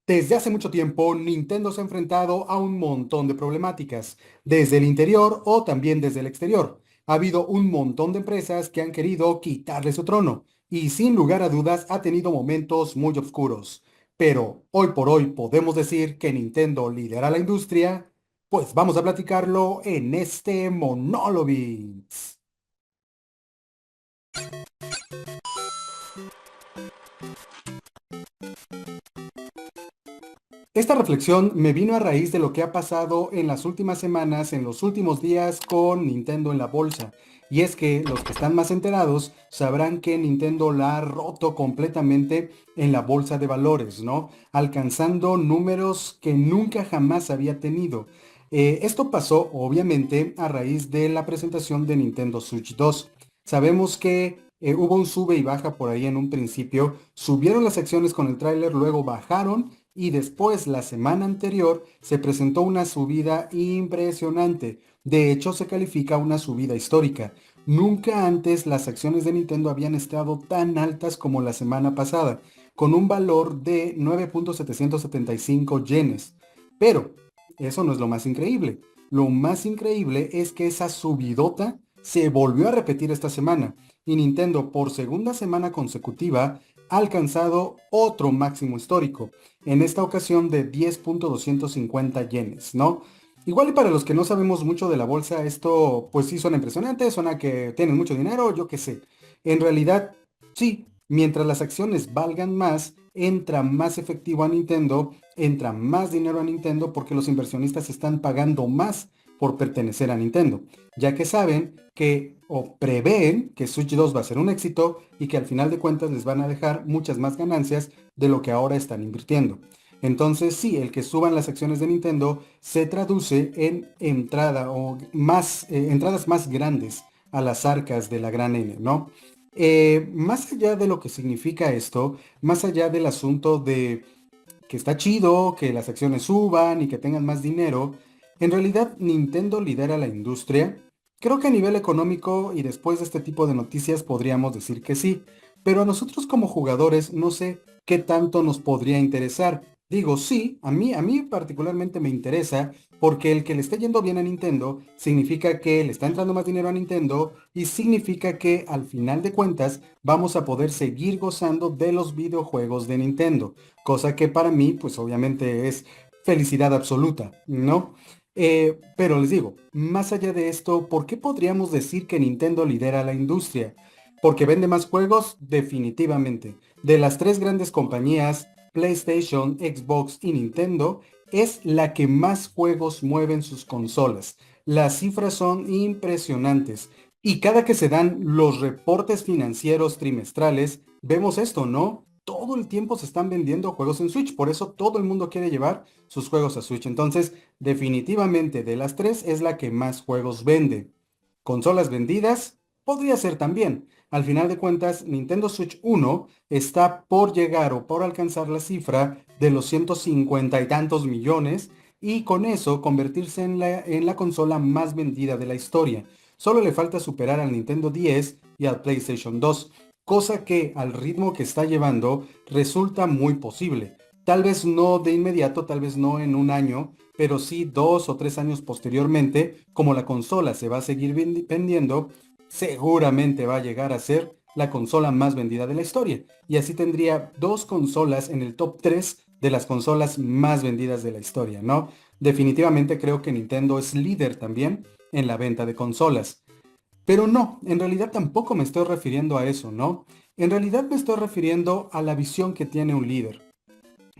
Desde hace mucho tiempo, Nintendo se ha enfrentado a un montón de problemáticas, desde el interior o también desde el exterior. Ha habido un montón de empresas que han querido quitarle su trono y sin lugar a dudas ha tenido momentos muy oscuros. Pero hoy por hoy podemos decir que Nintendo lidera la industria, pues vamos a platicarlo en este Monologues. Esta reflexión me vino a raíz de lo que ha pasado en las últimas semanas, en los últimos días con Nintendo en la bolsa. Y es que los que están más enterados sabrán que Nintendo la ha roto completamente en la bolsa de valores, ¿no? Alcanzando números que nunca jamás había tenido. Esto pasó obviamente a raíz de la presentación de Nintendo Switch 2. Sabemos que hubo un sube y baja por ahí en un principio, subieron las acciones con el tráiler, luego bajaron y después la semana anterior se presentó una subida impresionante. De hecho, se califica una subida histórica. Nunca antes las acciones de Nintendo habían estado tan altas como la semana pasada, con un valor de 9.775 yenes. Pero eso no es lo más increíble. Lo más increíble es que esa subidota se volvió a repetir esta semana y Nintendo por segunda semana consecutiva ha alcanzado otro máximo histórico, en esta ocasión de 10.250 yenes, ¿no? Igual y para los que no sabemos mucho de la bolsa, esto pues sí suena impresionante, suena que tienen mucho dinero, yo qué sé. En realidad, sí, mientras las acciones valgan más, entra más efectivo a Nintendo, entra más dinero a Nintendo porque los inversionistas están pagando más por pertenecer a Nintendo, ya que saben que o prevén que Switch 2 va a ser un éxito y que al final de cuentas les van a dejar muchas más ganancias de lo que ahora están invirtiendo. Entonces sí, el que suban las acciones de Nintendo se traduce en entrada o más entradas más grandes a las arcas de la gran N, ¿no? Más allá de lo que significa esto, más allá del asunto de que está chido, que las acciones suban y que tengan más dinero, en realidad Nintendo lidera la industria. Creo que a nivel económico y después de este tipo de noticias podríamos decir que sí, pero a nosotros como jugadores no sé qué tanto nos podría interesar. Digo, sí, a mí particularmente me interesa porque el que le esté yendo bien a Nintendo significa que le está entrando más dinero a Nintendo y significa que al final de cuentas vamos a poder seguir gozando de los videojuegos de Nintendo, cosa que para mí pues obviamente es felicidad absoluta, ¿no? Pero les digo, más allá de esto, ¿por qué podríamos decir que Nintendo lidera la industria? ¿Porque vende más juegos? Definitivamente. De las tres grandes compañías, PlayStation, Xbox y Nintendo, es la que más juegos mueve en sus consolas. Las cifras son impresionantes. Y cada que se dan los reportes financieros trimestrales, vemos esto, ¿no? Todo el tiempo se están vendiendo juegos en Switch, por eso todo el mundo quiere llevar sus juegos a Switch. Entonces, definitivamente de las tres es la que más juegos vende. Consolas vendidas, podría ser también. Al final de cuentas, Nintendo Switch 1 está por llegar o por alcanzar la cifra de los 150 y tantos millones y con eso convertirse en la consola más vendida de la historia. Solo le falta superar al Nintendo 10 y al PlayStation 2, cosa que al ritmo que está llevando resulta muy posible. Tal vez no de inmediato, tal vez no en un año, pero sí 2 o 3 años posteriormente, como la consola se va a seguir vendiendo, seguramente va a llegar a ser la consola más vendida de la historia. Y así tendría dos consolas en el top 3 de las consolas más vendidas de la historia, ¿no? Definitivamente creo que Nintendo es líder también en la venta de consolas. Pero no, en realidad tampoco me estoy refiriendo a eso, ¿no? En realidad me estoy refiriendo a la visión que tiene un líder.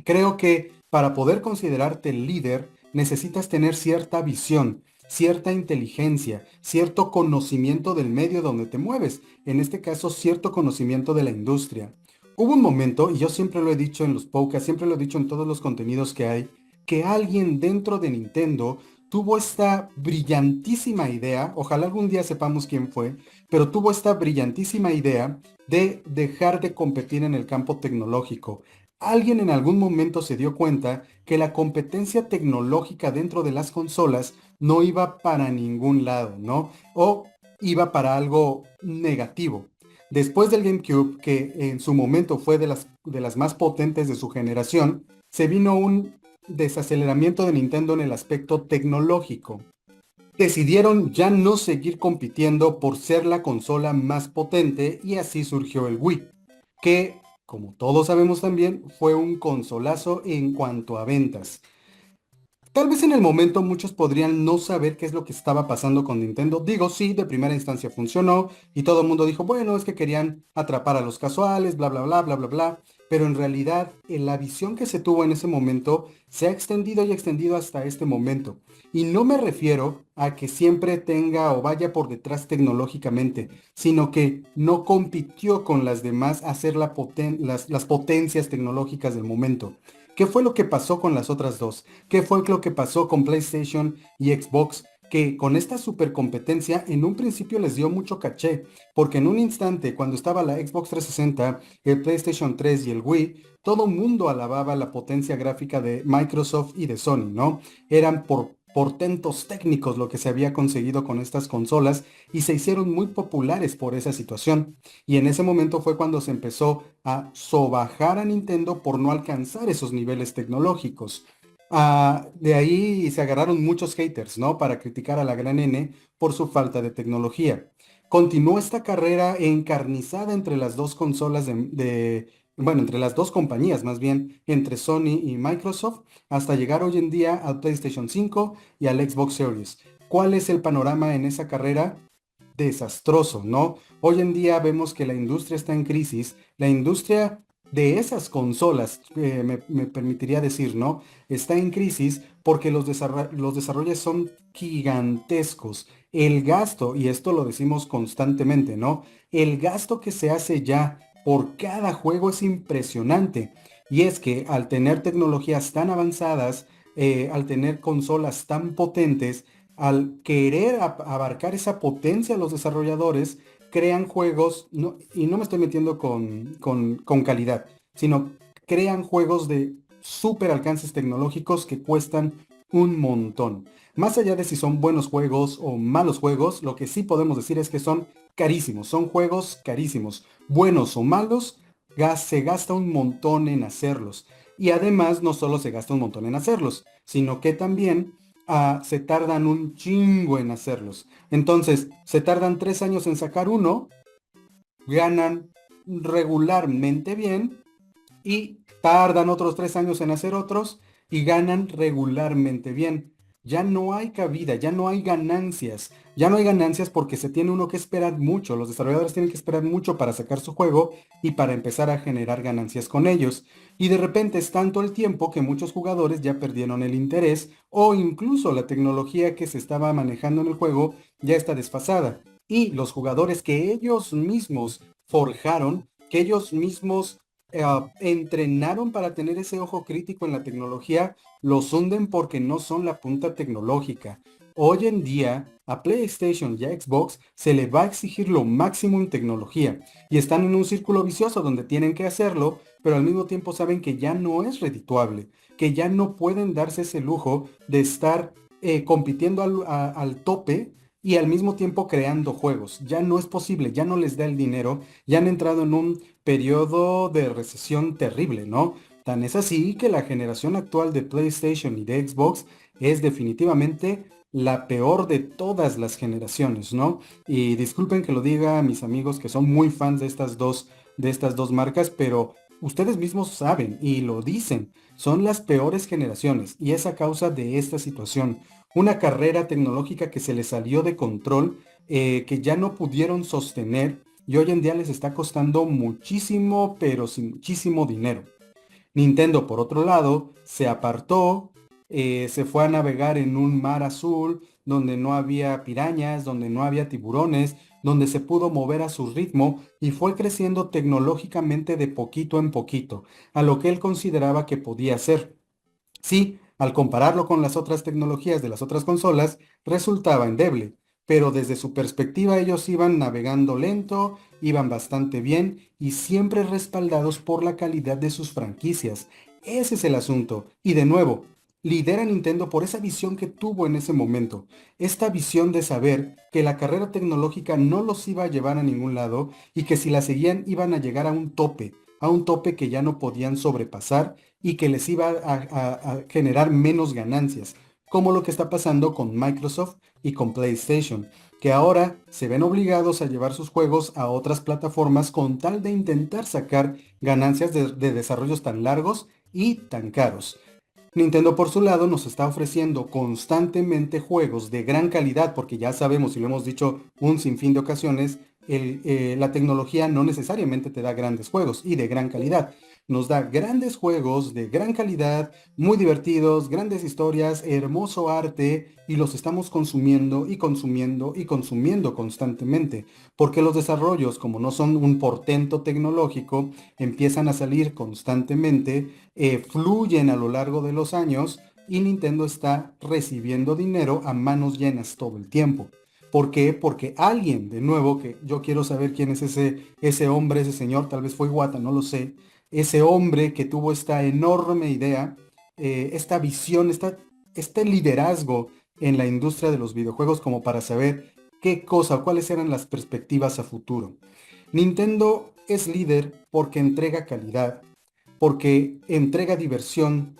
Creo que para poder considerarte líder necesitas tener cierta visión, cierta inteligencia, cierto conocimiento del medio donde te mueves, en este caso cierto conocimiento de la industria. Hubo un momento, y yo siempre lo he dicho en los podcasts, siempre lo he dicho en todos los contenidos que hay, que alguien dentro de Nintendo tuvo esta brillantísima idea, ojalá algún día sepamos quién fue, pero tuvo esta brillantísima idea de dejar de competir en el campo tecnológico. Alguien en algún momento se dio cuenta que la competencia tecnológica dentro de las consolas no iba para ningún lado, ¿no? O iba para algo negativo. Después del GameCube, que en su momento fue de las más potentes de su generación, se vino un desaceleramiento de Nintendo en el aspecto tecnológico. Decidieron ya no seguir compitiendo por ser la consola más potente y así surgió el Wii, que, como todos sabemos también, fue un consolazo en cuanto a ventas. Tal vez en el momento muchos podrían no saber qué es lo que estaba pasando con Nintendo. Digo, sí, de primera instancia funcionó y todo el mundo dijo, bueno, es que querían atrapar a los casuales, bla, bla, bla, bla, bla, bla. Pero en realidad, la visión que se tuvo en ese momento se ha extendido y extendido hasta este momento. Y no me refiero a que siempre tenga o vaya por detrás tecnológicamente, sino que no compitió con las demás a ser las potencias tecnológicas del momento. ¿Qué fue lo que pasó con las otras dos? ¿Qué fue lo que pasó con PlayStation y Xbox? Que con esta supercompetencia en un principio les dio mucho caché, porque en un instante, cuando estaba la Xbox 360, el PlayStation 3 y el Wii, todo mundo alababa la potencia gráfica de Microsoft y de Sony, ¿no? Eran por portentos técnicos lo que se había conseguido con estas consolas y se hicieron muy populares por esa situación. Y en ese momento fue cuando se empezó a sobajar a Nintendo por no alcanzar esos niveles tecnológicos. De ahí se agarraron muchos haters, ¿no? Para criticar a la gran N por su falta de tecnología. Continuó esta carrera encarnizada entre las dos consolas bueno, entre las dos compañías más bien, entre Sony y Microsoft, hasta llegar hoy en día al PlayStation 5 y al Xbox Series. ¿Cuál es el panorama en esa carrera? Desastroso, ¿no? Hoy en día vemos que la industria está en crisis, la industria de esas consolas, me permitiría decir, ¿no? Está en crisis porque los desarrollos son gigantescos. El gasto, y esto lo decimos constantemente, ¿no? El gasto que se hace ya por cada juego es impresionante. Y es que al tener tecnologías tan avanzadas, al tener consolas tan potentes, al querer abarcar esa potencia los desarrolladores, crean juegos, y no me estoy metiendo con calidad, sino crean juegos de super alcances tecnológicos que cuestan un montón. Más allá de si son buenos juegos o malos juegos, lo que sí podemos decir es que son carísimos, son juegos carísimos, buenos o malos, se gasta un montón en hacerlos. Y además no solo se gasta un montón en hacerlos, sino que también se tardan un chingo en hacerlos. Entonces, se tardan 3 años en sacar uno, ganan regularmente bien y tardan otros 3 años en hacer otros y ganan regularmente bien. Ya no hay cabida, ya no hay ganancias. Ya no hay ganancias porque se tiene uno que esperar mucho. Los desarrolladores tienen que esperar mucho para sacar su juego y para empezar a generar ganancias con ellos. Y de repente es tanto el tiempo que muchos jugadores ya perdieron el interés o incluso la tecnología que se estaba manejando en el juego ya está desfasada. Y los jugadores que ellos mismos forjaron, que ellos mismos entrenaron para tener ese ojo crítico en la tecnología, los hunden porque no son la punta tecnológica. Hoy en día, a PlayStation y a Xbox se le va a exigir lo máximo en tecnología y están en un círculo vicioso donde tienen que hacerlo, pero al mismo tiempo saben que ya no es redituable, que ya no pueden darse ese lujo de estar compitiendo al tope y al mismo tiempo creando juegos. Ya no es posible, ya no les da el dinero, ya han entrado en un periodo de recesión terrible, ¿no? Tan es así que la generación actual de PlayStation y de Xbox es definitivamente la peor de todas las generaciones, ¿no? Y disculpen que lo diga a mis amigos que son muy fans de estas dos marcas, pero ustedes mismos saben y lo dicen, son las peores generaciones y es a causa de esta situación. Una carrera tecnológica que se les salió de control, que ya no pudieron sostener y hoy en día les está costando muchísimo, pero sin muchísimo dinero. Nintendo, por otro lado, se apartó, se fue a navegar en un mar azul donde no había pirañas, donde no había tiburones, donde se pudo mover a su ritmo y fue creciendo tecnológicamente de poquito en poquito, a lo que él consideraba que podía hacer. Sí, al compararlo con las otras tecnologías de las otras consolas, resultaba endeble, pero desde su perspectiva ellos iban navegando lento, iban bastante bien y siempre respaldados por la calidad de sus franquicias. Ese es el asunto. Y de nuevo, lidera Nintendo por esa visión que tuvo en ese momento. Esta visión de saber que la carrera tecnológica no los iba a llevar a ningún lado y que si la seguían iban a llegar a un tope. a un tope que ya no podían sobrepasar y que les iba a generar menos ganancias, como lo que está pasando con Microsoft y con PlayStation, que ahora se ven obligados a llevar sus juegos a otras plataformas con tal de intentar sacar ganancias de desarrollos tan largos y tan caros. Nintendo por su lado nos está ofreciendo constantemente juegos de gran calidad porque ya sabemos y lo hemos dicho un sinfín de ocasiones, la tecnología no necesariamente te da grandes juegos y de gran calidad. Nos da grandes juegos de gran calidad, muy divertidos, grandes historias, hermoso arte y los estamos consumiendo y consumiendo y consumiendo constantemente porque los desarrollos, como no son un portento tecnológico, empiezan a salir constantemente, fluyen a lo largo de los años y Nintendo está recibiendo dinero a manos llenas todo el tiempo. ¿Por qué? Porque alguien, de nuevo, que yo quiero saber quién es ese hombre, ese señor, tal vez fue Iwata, no lo sé, ese hombre que tuvo esta enorme idea, esta visión, este liderazgo en la industria de los videojuegos como para saber qué cosa, cuáles eran las perspectivas a futuro. Nintendo es líder porque entrega calidad, porque entrega diversión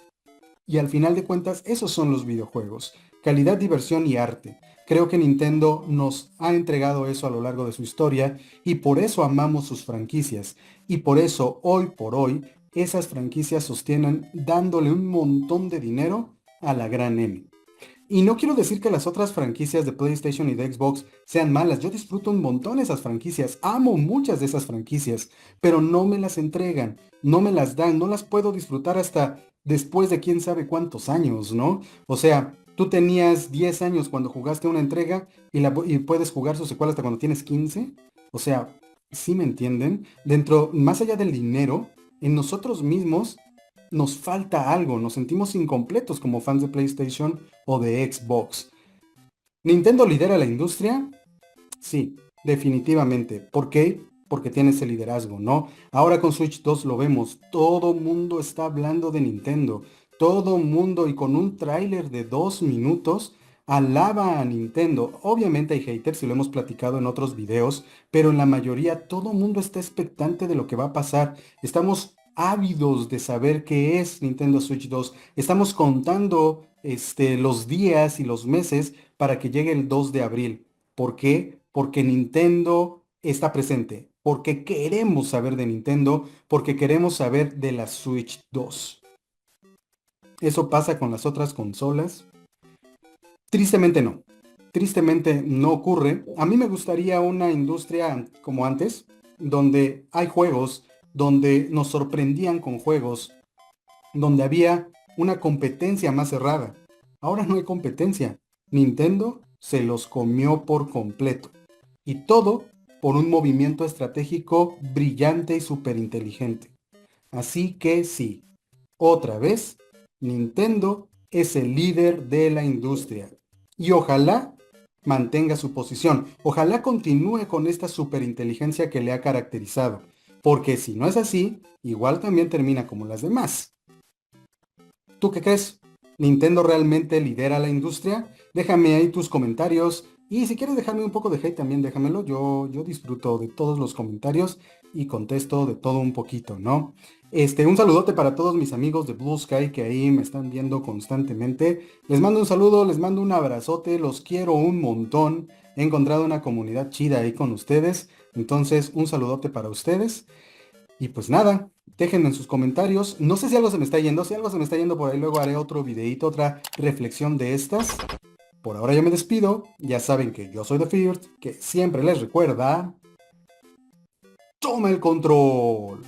y al final de cuentas esos son los videojuegos, calidad, diversión y arte. Creo que Nintendo nos ha entregado eso a lo largo de su historia y por eso amamos sus franquicias y por eso hoy por hoy esas franquicias sostienen dándole un montón de dinero a la gran M. Y no quiero decir que las otras franquicias de PlayStation y de Xbox sean malas, yo disfruto un montón esas franquicias, amo muchas de esas franquicias, pero no me las entregan, no me las dan, no las puedo disfrutar hasta después de quién sabe cuántos años, ¿no? O sea, tú tenías 10 años cuando jugaste una entrega y puedes jugar su secuela hasta cuando tienes 15. O sea, ¿sí me entienden? Dentro, más allá del dinero, en nosotros mismos nos falta algo, nos sentimos incompletos como fans de PlayStation o de Xbox. ¿Nintendo lidera la industria? Sí, definitivamente. ¿Por qué? Porque tiene ese liderazgo, ¿no? Ahora con Switch 2 lo vemos, todo mundo está hablando de Nintendo, todo mundo y con un tráiler de 2 minutos alaba a Nintendo. Obviamente hay haters y lo hemos platicado en otros videos, pero en la mayoría todo mundo está expectante de lo que va a pasar. Estamos ávidos de saber qué es Nintendo Switch 2. Estamos contando los días y los meses para que llegue el 2 de abril. ¿Por qué? Porque Nintendo está presente, porque queremos saber de Nintendo, porque queremos saber de la Switch 2. ¿Eso pasa con las otras consolas? Tristemente no. Tristemente no ocurre. A mí me gustaría una industria como antes, donde hay juegos, donde nos sorprendían con juegos, donde había una competencia más cerrada. Ahora no hay competencia. Nintendo se los comió por completo. Y todo por un movimiento estratégico brillante y súper inteligente. Así que sí, otra vez, Nintendo es el líder de la industria. Y ojalá mantenga su posición. Ojalá continúe con esta superinteligencia que le ha caracterizado. Porque si no es así, igual también termina como las demás. ¿Tú qué crees? ¿Nintendo realmente lidera la industria? Déjame ahí tus comentarios. Y si quieres dejarme un poco de hate también déjamelo. Yo disfruto de todos los comentarios y contesto de todo un poquito, ¿no? Un saludote para todos mis amigos de Blue Sky que ahí me están viendo constantemente. Les mando un saludo, les mando un abrazote, los quiero un montón. He encontrado una comunidad chida ahí con ustedes. Entonces, un saludote para ustedes. Y pues nada, déjenme en sus comentarios. No sé si algo se me está yendo. Si algo se me está yendo por ahí, luego haré otro videito, otra reflexión de estas. Por ahora yo me despido. Ya saben que yo soy The Feared, que siempre les recuerda. ¡Toma el control!